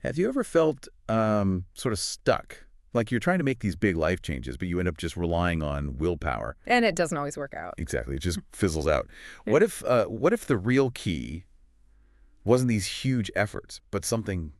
Have you ever felt sort of stuck? Like you're trying to make these big life changes, but you end up just relying on willpower. And it doesn't always work out. Exactly. It just fizzles out. What if the real key wasn't these huge efforts, but something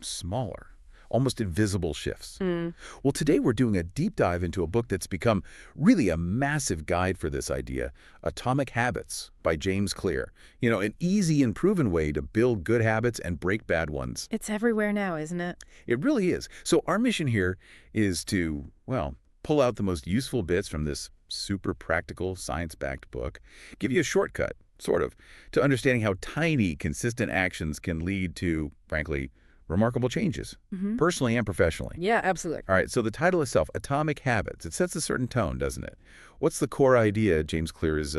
smaller, almost invisible shifts? Mm. Well, today we're doing a deep dive into a book that's become really a massive guide for this idea, Atomic Habits by James Clear. You know, an easy and proven way to build good habits and break bad ones. It's everywhere now, isn't it? It really is. So our mission here is to, well, pull out the most useful bits from this super practical, science-backed book, give you a shortcut, sort of, to understanding how tiny, consistent actions can lead to, frankly, remarkable changes, personally and professionally. Yeah, absolutely. All right, so the title itself, Atomic Habits, it sets a certain tone, doesn't it? What's the core idea James Clear is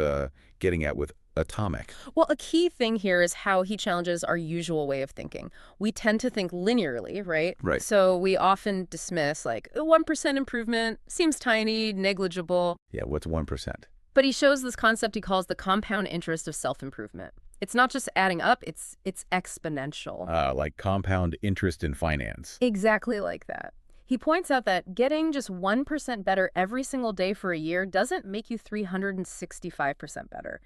getting at with atomic? Well, a key thing here is how he challenges our usual way of thinking. We tend to think linearly, right? Right. So we often dismiss, like, 1% improvement seems tiny, negligible. Yeah, what's 1%? But he shows this concept he calls the compound interest of self-improvement. It's not just adding up, it's exponential. Like compound interest in finance. Exactly like that. He points out that getting just 1% better every single day for a year doesn't make you 365% better.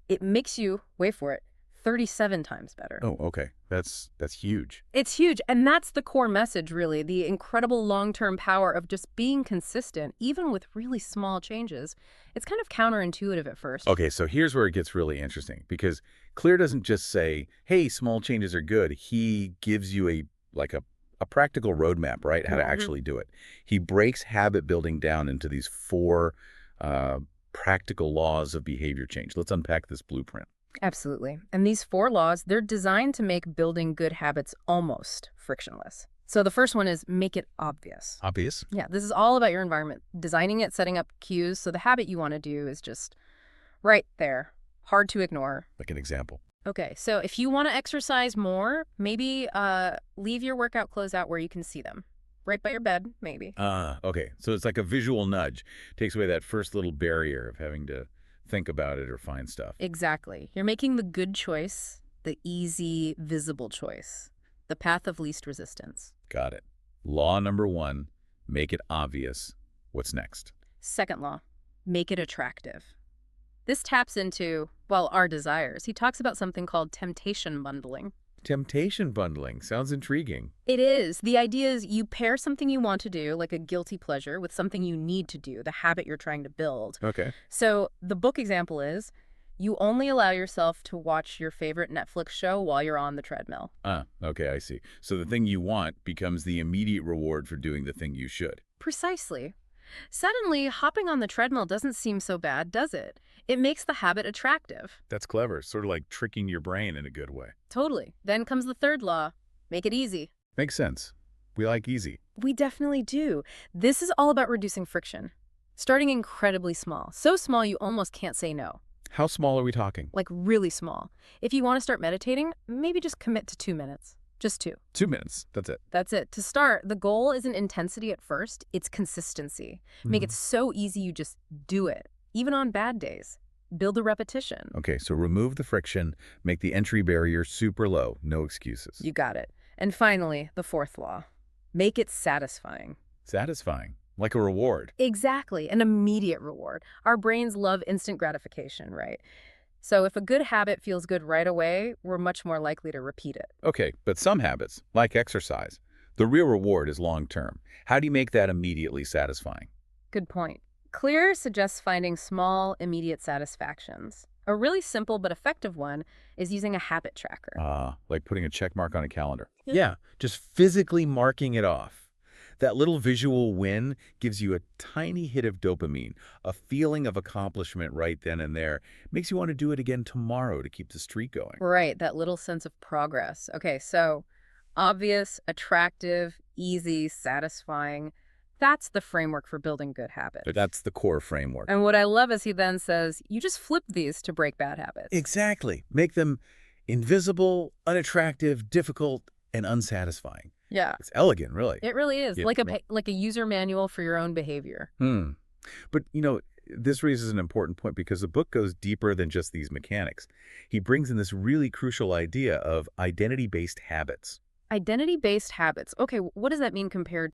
It makes you, wait for it, 37 times better. Oh, okay. That's huge. It's huge, and that's the core message, really, the incredible long-term power of just being consistent, even with really small changes. It's kind of counterintuitive at first. Okay, so here's where it gets really interesting, because Clear doesn't just say, hey, small changes are good. He gives you a practical roadmap, right, how to actually do it. He breaks habit building down into these four practical laws of behavior change. Let's unpack this blueprint. Absolutely. And these 4 laws, they're designed to make building good habits almost frictionless. So the first one is make it obvious. Obvious? Yeah, this is all about your environment. Designing it, setting up cues, so the habit you want to do is just right there, hard to ignore. Like an example. Okay, so if you want to exercise more, maybe leave your workout clothes out where you can see them. Right by your bed, maybe. Okay. So it's like a visual nudge. Takes away that first little barrier of having to think about it or find stuff. Exactly. You're making the good choice, the easy, visible choice, the path of least resistance. Got it. Law number 1, make it obvious. What's next? Second law, make it attractive. This taps into, well, our desires. He talks about something called temptation bundling. Temptation bundling. Sounds intriguing. It is. The idea is you pair something you want to do, like a guilty pleasure, with something you need to do, the habit you're trying to build. Okay. So the book example is you only allow yourself to watch your favorite Netflix show while you're on the treadmill. Okay, I see. So the thing you want becomes the immediate reward for doing the thing you should. Precisely. Suddenly, hopping on the treadmill doesn't seem so bad, does it? It makes the habit attractive. That's clever. Sort of like tricking your brain in a good way. Totally. Then comes the third law. Make it easy. Makes sense. We like easy. We definitely do. This is all about reducing friction. Starting incredibly small. So small you almost can't say no. How small are we talking? Like really small. If you want to start meditating, maybe just commit to 2 minutes. Just 2. 2 minutes. That's it. That's it. To start, the goal isn't intensity at first, it's consistency. Make it so easy you just do it, even on bad days. Build a repetition. Okay, so remove the friction, make the entry barrier super low. No excuses. You got it. And finally, the 4th law. Make it satisfying. Satisfying. Like a reward. Exactly. An immediate reward. Our brains love instant gratification, right? So if a good habit feels good right away, we're much more likely to repeat it. Okay, but some habits, like exercise, the real reward is long-term. How do you make that immediately satisfying? Good point. Clear suggests finding small, immediate satisfactions. A really simple but effective one is using a habit tracker. Like putting a check mark on a calendar. Yeah, just physically marking it off. That little visual win gives you a tiny hit of dopamine, a feeling of accomplishment right then and there. Makes you want to do it again tomorrow to keep the streak going. Right, that little sense of progress. Okay, so obvious, attractive, easy, satisfying. That's the framework for building good habits. That's the core framework. And what I love is he then says, you just flip these to break bad habits. Exactly. Make them invisible, unattractive, difficult, and unsatisfying. Yeah. It's elegant, really. It really is. Yeah, Like a user manual for your own behavior. But, this raises an important point because the book goes deeper than just these mechanics. He brings in this really crucial idea of identity-based habits. Identity-based habits. Okay, what does that mean compared